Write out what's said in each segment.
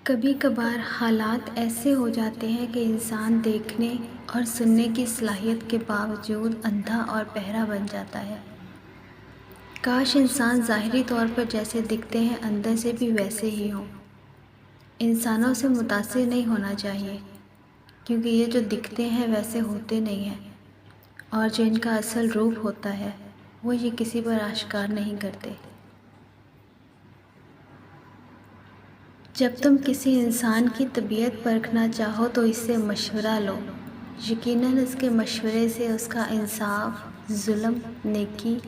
کبھی کبھار حالات ایسے ہو جاتے ہیں کہ انسان دیکھنے اور سننے کی صلاحیت کے باوجود اندھا اور بہرا بن جاتا ہے۔ کاش انسان ظاہری طور پر جیسے دکھتے ہیں اندر سے بھی ویسے ہی ہوں۔ انسانوں سے متاثر نہیں ہونا چاہیے، کیونکہ یہ جو دکھتے ہیں ویسے ہوتے نہیں ہیں، اور جو ان کا اصل روپ ہوتا ہے وہ یہ کسی پر آشکار نہیں کرتے۔ جب تم کسی انسان کی طبیعت پرکھنا چاہو تو اس سے مشورہ لو، یقیناً اس کے مشورے سے اس کا انصاف، ظلم، نیکی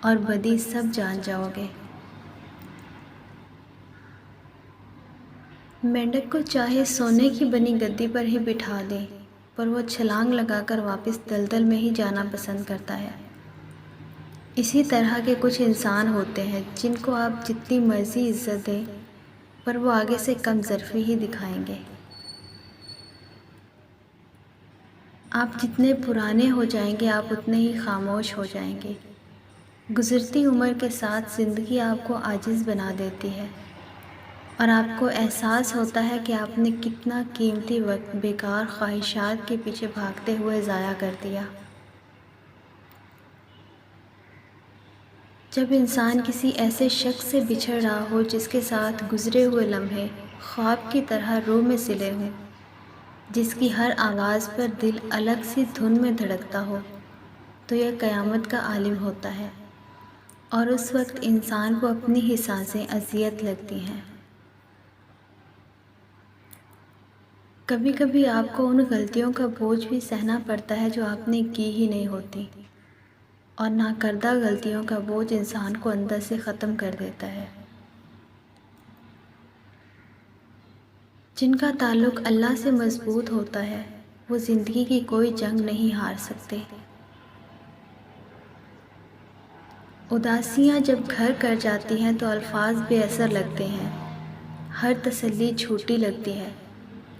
اور بدی سب جان جاؤ گے۔ مینڈک کو چاہے سونے کی بنی گدی پر ہی بٹھا دیں، پر وہ چھلانگ لگا کر واپس دلدل میں ہی جانا پسند کرتا ہے۔ اسی طرح کے کچھ انسان ہوتے ہیں جن کو آپ جتنی مرضی عزت دیں، پر وہ آگے سے کم ظرفی ہی دکھائیں گے۔ آپ جتنے پرانے ہو جائیں گے آپ اتنے ہی خاموش ہو جائیں گے۔ گزرتی عمر کے ساتھ زندگی آپ کو عاجز بنا دیتی ہے، اور آپ کو احساس ہوتا ہے کہ آپ نے کتنا قیمتی وقت بیکار خواہشات کے پیچھے بھاگتے ہوئے ضائع کر دیا۔ جب انسان کسی ایسے شخص سے بچھڑ رہا ہو جس کے ساتھ گزرے ہوئے لمحے خواب کی طرح روح میں سلے ہوں، جس کی ہر آواز پر دل الگ سی دھن میں دھڑکتا ہو، تو یہ قیامت کا عالم ہوتا ہے، اور اس وقت انسان کو اپنی ہی سانسیں اذیت لگتی ہیں۔ کبھی کبھی آپ کو ان غلطیوں کا بوجھ بھی سہنا پڑتا ہے جو آپ نے کی ہی نہیں ہوتی، اور ناکردہ غلطیوں کا بوجھ انسان کو اندر سے ختم کر دیتا ہے۔ جن کا تعلق اللہ سے مضبوط ہوتا ہے وہ زندگی کی کوئی جنگ نہیں ہار سکتے۔ اداسیاں جب گھر کر جاتی ہیں تو الفاظ بے اثر لگتے ہیں، ہر تسلی جھوٹی لگتی ہے،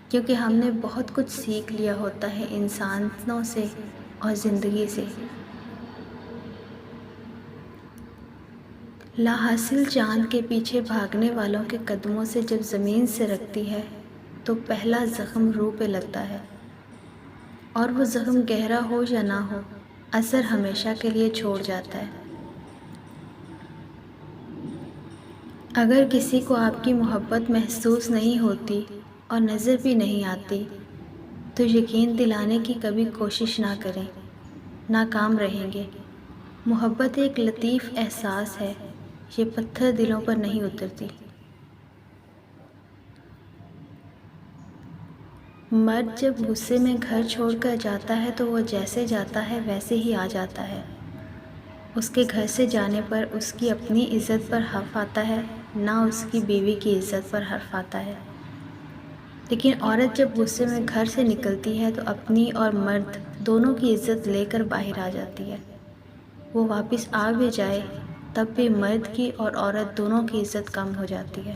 کیونکہ ہم نے بہت کچھ سیکھ لیا ہوتا ہے انسانوں سے اور زندگی سے۔ لا حاصل چاند کے پیچھے بھاگنے والوں کے قدموں سے جب زمین سے رکھتی ہے تو پہلا زخم روح پہ لگتا ہے، اور وہ زخم گہرا ہو یا نہ ہو، اثر ہمیشہ کے لیے چھوڑ جاتا ہے۔ اگر کسی کو آپ کی محبت محسوس نہیں ہوتی اور نظر بھی نہیں آتی تو یقین دلانے کی کبھی کوشش نہ کریں، ناکام رہیں گے۔ محبت ایک لطیف احساس ہے، یہ پتھر دلوں پر نہیں اترتی۔ مرد جب غصے میں گھر چھوڑ کر جاتا ہے تو وہ جیسے جاتا ہے ویسے ہی آ جاتا ہے۔ اس کے گھر سے جانے پر اس کی اپنی عزت پر حرف آتا ہے، نہ اس کی بیوی کی عزت پر حرف آتا ہے۔ لیکن عورت جب غصے میں گھر سے نکلتی ہے تو اپنی اور مرد دونوں کی عزت لے کر باہر آ جاتی ہے۔ وہ واپس آ بھی جائے تب بھی مرد کی اور عورت دونوں کی عزت کم ہو جاتی ہے۔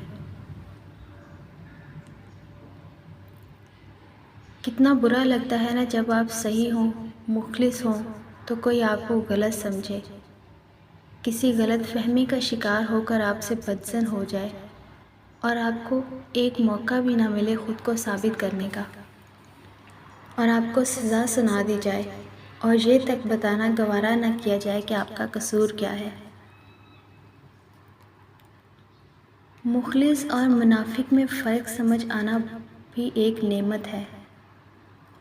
کتنا برا لگتا ہے نا جب آپ صحیح ہوں، مخلص ہوں، تو کوئی آپ کو غلط سمجھے، کسی غلط فہمی کا شکار ہو کر آپ سے بدظن ہو جائے، اور آپ کو ایک موقع بھی نہ ملے خود کو ثابت کرنے کا، اور آپ کو سزا سنا دی جائے اور یہ تک بتانا گوارا نہ کیا جائے کہ آپ کا قصور کیا ہے۔ مخلص اور منافق میں فرق سمجھ آنا بھی ایک نعمت ہے،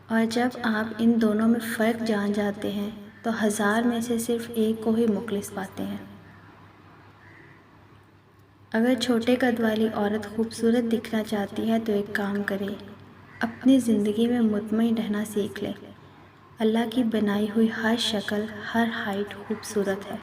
اور جب آپ ان دونوں میں فرق جان جاتے ہیں تو ہزار میں سے صرف ایک کو ہی مخلص پاتے ہیں۔ اگر چھوٹے قد والی عورت خوبصورت دکھنا چاہتی ہے تو ایک کام کرے، اپنی زندگی میں مطمئن رہنا سیکھ لے۔ اللہ کی بنائی ہوئی ہر شکل، ہر ہائٹ خوبصورت ہے۔